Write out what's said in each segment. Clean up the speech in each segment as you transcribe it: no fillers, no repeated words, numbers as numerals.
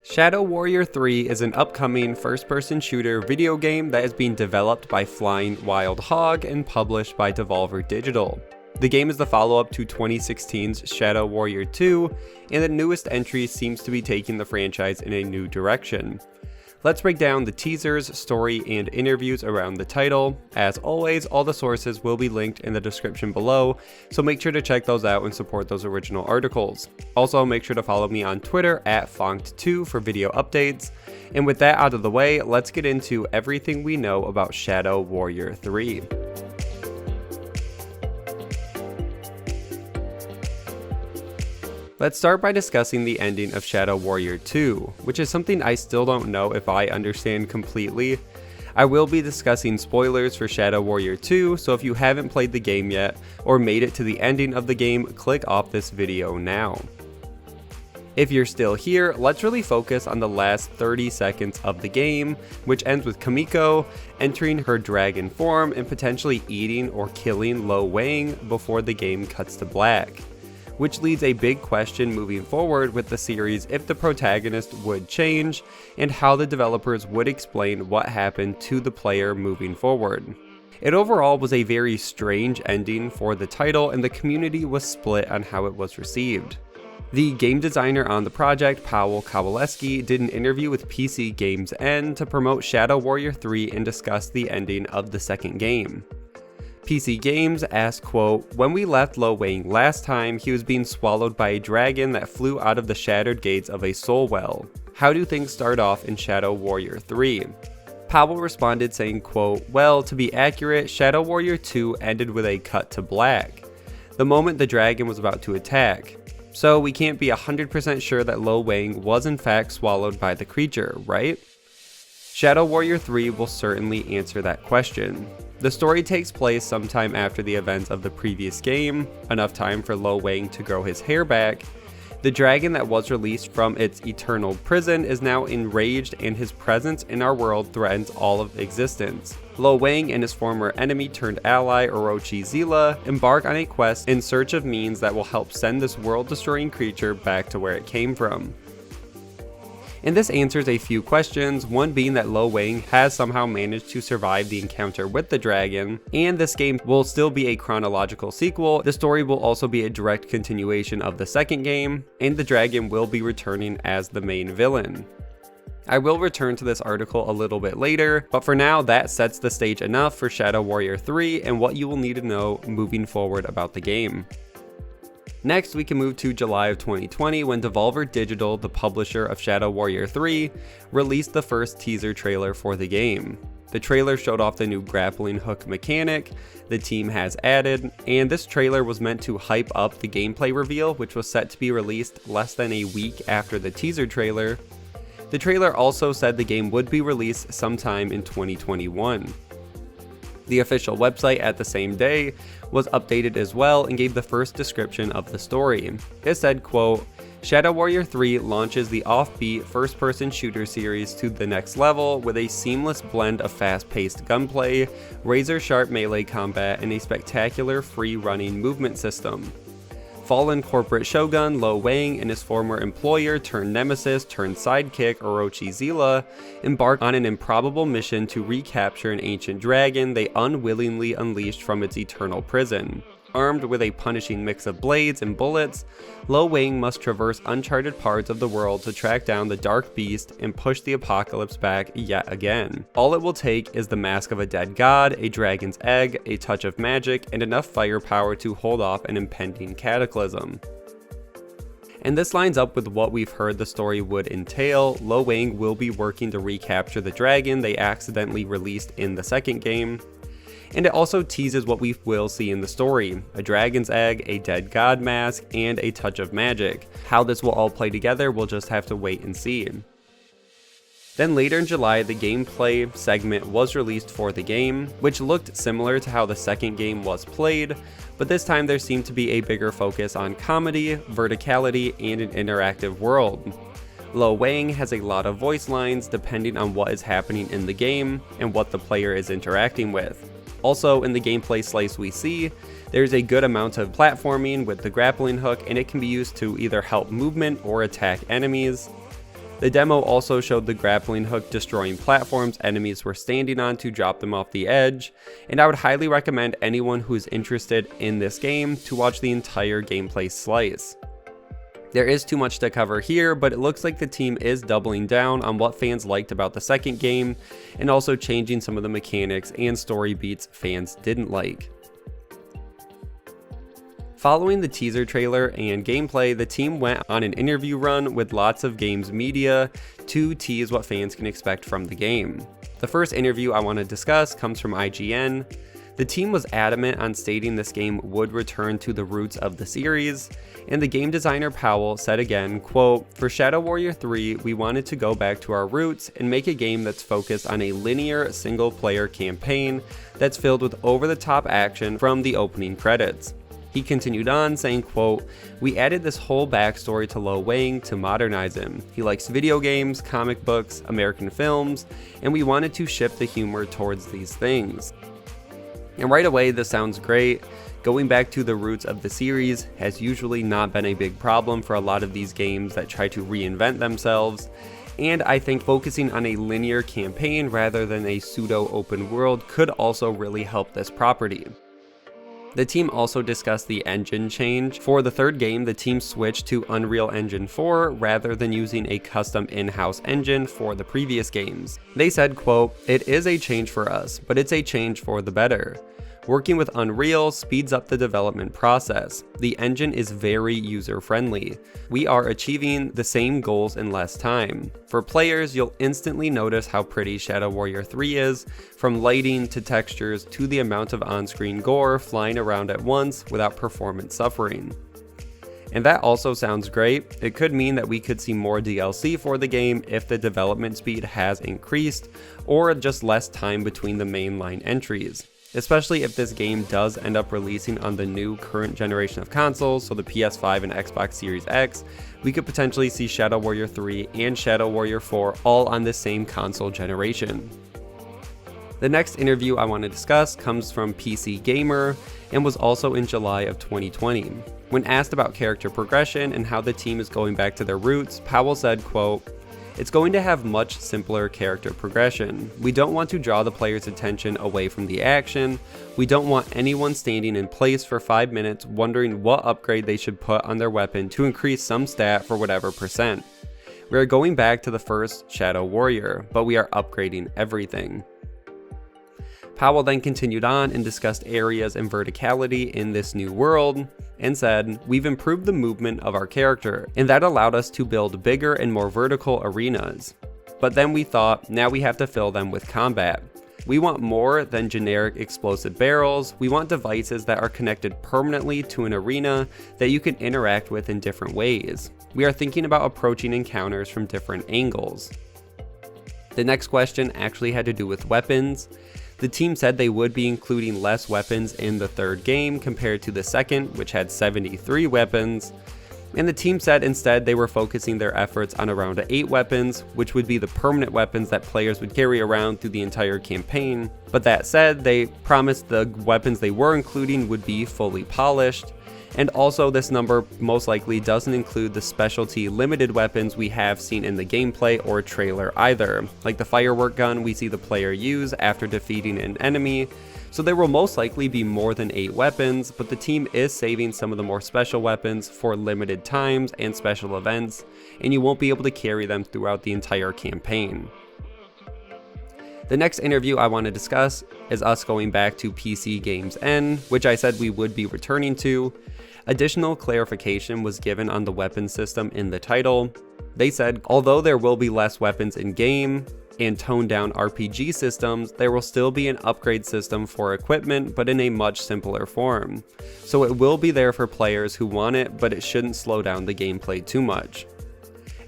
Shadow Warrior 3 is an upcoming first-person shooter video game that is being developed by Flying Wild Hog and published by Devolver Digital. The game is the follow-up to 2016's Shadow Warrior 2, and the newest entry seems to be taking the franchise in a new direction. Let's break down the teasers, story, and interviews around the title. As always, all the sources will be linked in the description below, so make sure to check those out and support those original articles. Also, make sure to follow me on Twitter at Fonct2 for video updates. And with that out of the way, let's get into everything we know about Shadow Warrior 3. Let's start by discussing the ending of Shadow Warrior 2, which is something I still don't know if I understand completely. I will be discussing spoilers for Shadow Warrior 2, so if you haven't played the game yet, or made it to the ending of the game, click off this video now. If you're still here, let's really focus on the last 30 seconds of the game, which ends with Kamiko entering her dragon form and potentially eating or killing Lo Wang before the game cuts to black. Which leads a big question moving forward with the series if the protagonist would change, and how the developers would explain what happened to the player moving forward. It overall was a very strange ending for the title, and the community was split on how it was received. The game designer on the project, Paweł Kowalewski, did an interview with PC Games N to promote Shadow Warrior 3 and discuss the ending of the second game. PC Games asked, quote, "When we left Lo Wang last time, he was being swallowed by a dragon that flew out of the shattered gates of a soul well. How do things start off in Shadow Warrior 3? Paweł responded saying, quote, "Well, to be accurate, Shadow Warrior 2 ended with a cut to black, the moment the dragon was about to attack. So we can't be 100% sure that Lo Wang was in fact swallowed by the creature, right?" Shadow Warrior 3 will certainly answer that question. The story takes place sometime after the events of the previous game, enough time for Lo Wang to grow his hair back. The dragon that was released from its eternal prison is now enraged, and his presence in our world threatens all of existence. Lo Wang and his former enemy turned ally Orochi Zilla embark on a quest in search of means that will help send this world-destroying creature back to where it came from. And this answers a few questions, one being that Lo Wang has somehow managed to survive the encounter with the dragon, and this game will still be a chronological sequel. The story will also be a direct continuation of the second game, and the dragon will be returning as the main villain. I will return to this article a little bit later, but for now that sets the stage enough for Shadow Warrior 3 and what you will need to know moving forward about the game. Next, we can move to July of 2020 when Devolver Digital, the publisher of Shadow Warrior 3, released the first teaser trailer for the game. The trailer showed off the new grappling hook mechanic the team has added, and this trailer was meant to hype up the gameplay reveal, which was set to be released less than a week after the teaser trailer. The trailer also said the game would be released sometime in 2021. The official website at the same day was updated as well and gave the first description of the story. It said, quote, "Shadow Warrior 3 launches the offbeat first-person shooter series to the next level with a seamless blend of fast-paced gunplay, razor-sharp melee combat, and a spectacular free-running movement system. Fallen corporate shogun Lo Wang and his former employer turned nemesis turned sidekick Orochi Zilla embark on an improbable mission to recapture an ancient dragon they unwillingly unleashed from its eternal prison. Armed with a punishing mix of blades and bullets, Lo Wang must traverse uncharted parts of the world to track down the dark beast and push the apocalypse back yet again. All it will take is the mask of a dead god, a dragon's egg, a touch of magic, and enough firepower to hold off an impending cataclysm." And this lines up with what we've heard the story would entail. Lo Wang will be working to recapture the dragon they accidentally released in the second game. And it also teases what we will see in the story: a dragon's egg, a dead god mask, and a touch of magic. How this will all play together, we'll just have to wait and see. Then later in July, the gameplay segment was released for the game, which looked similar to how the second game was played, but this time there seemed to be a bigger focus on comedy, verticality, and an interactive world. Lo Wang has a lot of voice lines depending on what is happening in the game and what the player is interacting with. Also, in the gameplay slice we see, there's a good amount of platforming with the grappling hook, and it can be used to either help movement or attack enemies. The demo also showed the grappling hook destroying platforms enemies were standing on to drop them off the edge, and I would highly recommend anyone who is interested in this game to watch the entire gameplay slice. There is too much to cover here, but it looks like the team is doubling down on what fans liked about the second game, and also changing some of the mechanics and story beats fans didn't like. Following the teaser trailer and gameplay, the team went on an interview run with lots of games media to tease what fans can expect from the game. The first interview I want to discuss comes from IGN. The team was adamant on stating this game would return to the roots of the series, and the game designer Powell said again, quote, "For Shadow Warrior 3, we wanted to go back to our roots and make a game that's focused on a linear single-player campaign that's filled with over-the-top action from the opening credits." He continued on saying, quote, "We added this whole backstory to Lo Wang to modernize him. He likes video games, comic books, American films, and we wanted to shift the humor towards these things." And right away, this sounds great. Going back to the roots of the series has usually not been a big problem for a lot of these games that try to reinvent themselves, and I think focusing on a linear campaign rather than a pseudo open world could also really help this property. The team also discussed the engine change. For the third game, the team switched to Unreal Engine 4 rather than using a custom in-house engine for the previous games. They said, quote, "It is a change for us, but it's a change for the better. Working with Unreal speeds up the development process. The engine is very user-friendly. We are achieving the same goals in less time. For players, you'll instantly notice how pretty Shadow Warrior 3 is, from lighting to textures to the amount of on-screen gore flying around at once without performance suffering." And that also sounds great. It could mean that we could see more DLC for the game if the development speed has increased, or just less time between the mainline entries. Especially if this game does end up releasing on the new current generation of consoles, so the PS5 and Xbox Series X, we could potentially see Shadow Warrior 3 and Shadow Warrior 4 all on the same console generation. The next interview I want to discuss comes from PC Gamer and was also in July of 2020. When asked about character progression and how the team is going back to their roots, Powell said, quote, "It's going to have much simpler character progression. We don't want to draw the player's attention away from the action. We don't want anyone standing in place for 5 minutes wondering what upgrade they should put on their weapon to increase some stat for whatever percent. We are going back to the first Shadow Warrior, but we are upgrading everything." Powell then continued on and discussed areas and verticality in this new world, and said, "We've improved the movement of our character, and that allowed us to build bigger and more vertical arenas. But then we thought, now we have to fill them with combat. We want more than generic explosive barrels. We want devices that are connected permanently to an arena that you can interact with in different ways. We are thinking about approaching encounters from different angles." The next question actually had to do with weapons. The team said they would be including less weapons in the third game compared to the second, which had 73 weapons. And the team said instead they were focusing their efforts on around 8 weapons, which would be the permanent weapons that players would carry around through the entire campaign. But that said, they promised the weapons they were including would be fully polished. And also, this number most likely doesn't include the specialty limited weapons we have seen in the gameplay or trailer either, like the firework gun we see the player use after defeating an enemy. So there will most likely be more than 8 weapons, but the team is saving some of the more special weapons for limited times and special events, and you won't be able to carry them throughout the entire campaign. The next interview I want to discuss is us going back to PC Games N, which I said we would be returning to. Additional clarification was given on the weapon system in the title. They said, although there will be less weapons in game and toned down RPG systems, there will still be an upgrade system for equipment, but in a much simpler form. So it will be there for players who want it, but it shouldn't slow down the gameplay too much.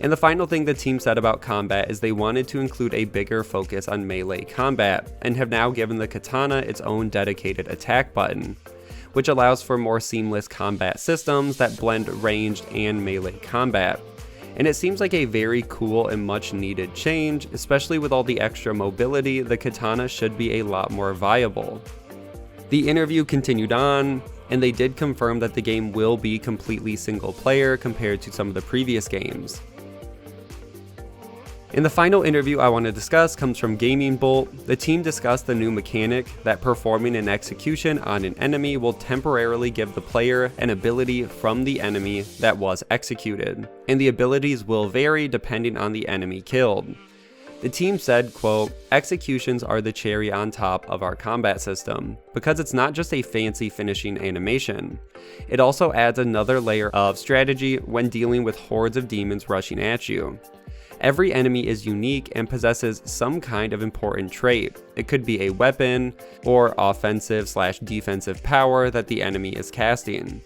And the final thing the team said about combat is they wanted to include a bigger focus on melee combat, and have now given the katana its own dedicated attack button, which allows for more seamless combat systems that blend ranged and melee combat. And it seems like a very cool and much needed change, especially with all the extra mobility. The katana should be a lot more viable. The interview continued on, and they did confirm that the game will be completely single player compared to some of the previous games. And the final interview I want to discuss comes from Gaming Bolt. The team discussed the new mechanic that performing an execution on an enemy will temporarily give the player an ability from the enemy that was executed, and the abilities will vary depending on the enemy killed. The team said, quote, "Executions are the cherry on top of our combat system, because it's not just a fancy finishing animation. It also adds another layer of strategy when dealing with hordes of demons rushing at you. Every enemy is unique and possesses some kind of important trait. It could be a weapon or offensive/defensive power that the enemy is casting.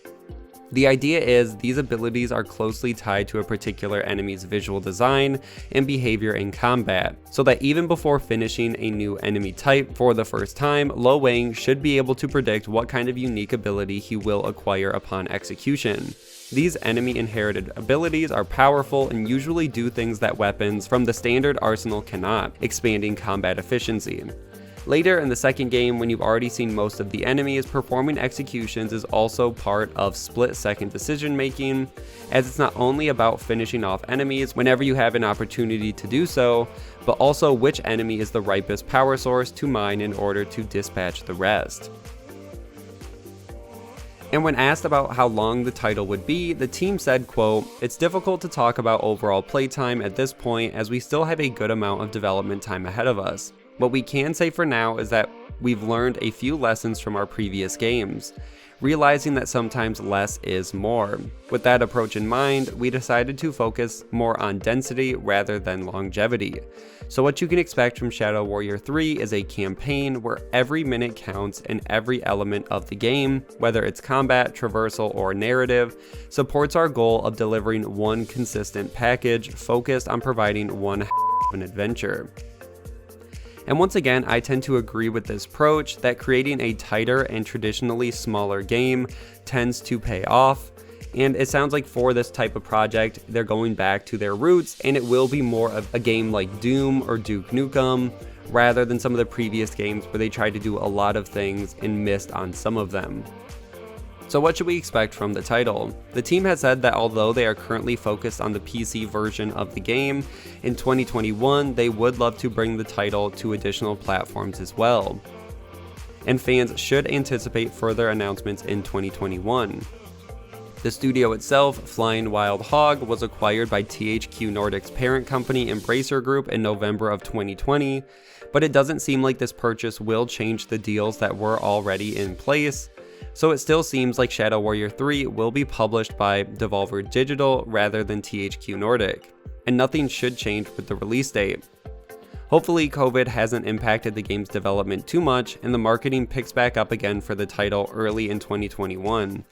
The idea is these abilities are closely tied to a particular enemy's visual design and behavior in combat, so that even before finishing a new enemy type for the first time, Lo Wang should be able to predict what kind of unique ability he will acquire upon execution. These enemy inherited abilities are powerful and usually do things that weapons from the standard arsenal cannot, expanding combat efficiency. Later in the second game, when you've already seen most of the enemies, performing executions is also part of split-second decision making, as it's not only about finishing off enemies whenever you have an opportunity to do so, but also which enemy is the ripest power source to mine in order to dispatch the rest. And when asked about how long the title would be, the team said, quote, "It's difficult to talk about overall playtime at this point as we still have a good amount of development time ahead of us. What we can say for now is that we've learned a few lessons from our previous games, realizing that sometimes less is more. With that approach in mind, we decided to focus more on density rather than longevity. So what you can expect from Shadow Warrior 3 is a campaign where every minute counts and every element of the game, whether it's combat, traversal, or narrative, supports our goal of delivering one consistent package focused on providing one an adventure." And once again, I tend to agree with this approach that creating a tighter and traditionally smaller game tends to pay off. And it sounds like for this type of project, they're going back to their roots, and it will be more of a game like Doom or Duke Nukem, rather than some of the previous games where they tried to do a lot of things and missed on some of them. So what should we expect from the title? The team has said that although they are currently focused on the PC version of the game, in 2021 they would love to bring the title to additional platforms as well. And fans should anticipate further announcements in 2021. The studio itself, Flying Wild Hog, was acquired by THQ Nordic's parent company Embracer Group in November of 2020, but it doesn't seem like this purchase will change the deals that were already in place. So it still seems like Shadow Warrior 3 will be published by Devolver Digital rather than THQ Nordic, and nothing should change with the release date. Hopefully COVID hasn't impacted the game's development too much and the marketing picks back up again for the title early in 2021,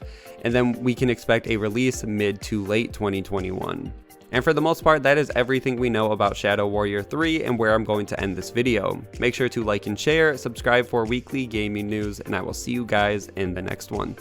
and then we can expect a release mid to late 2021. And for the most part, that is everything we know about Shadow Warrior 3 and where I'm going to end this video. Make sure to like and share, subscribe for weekly gaming news, and I will see you guys in the next one.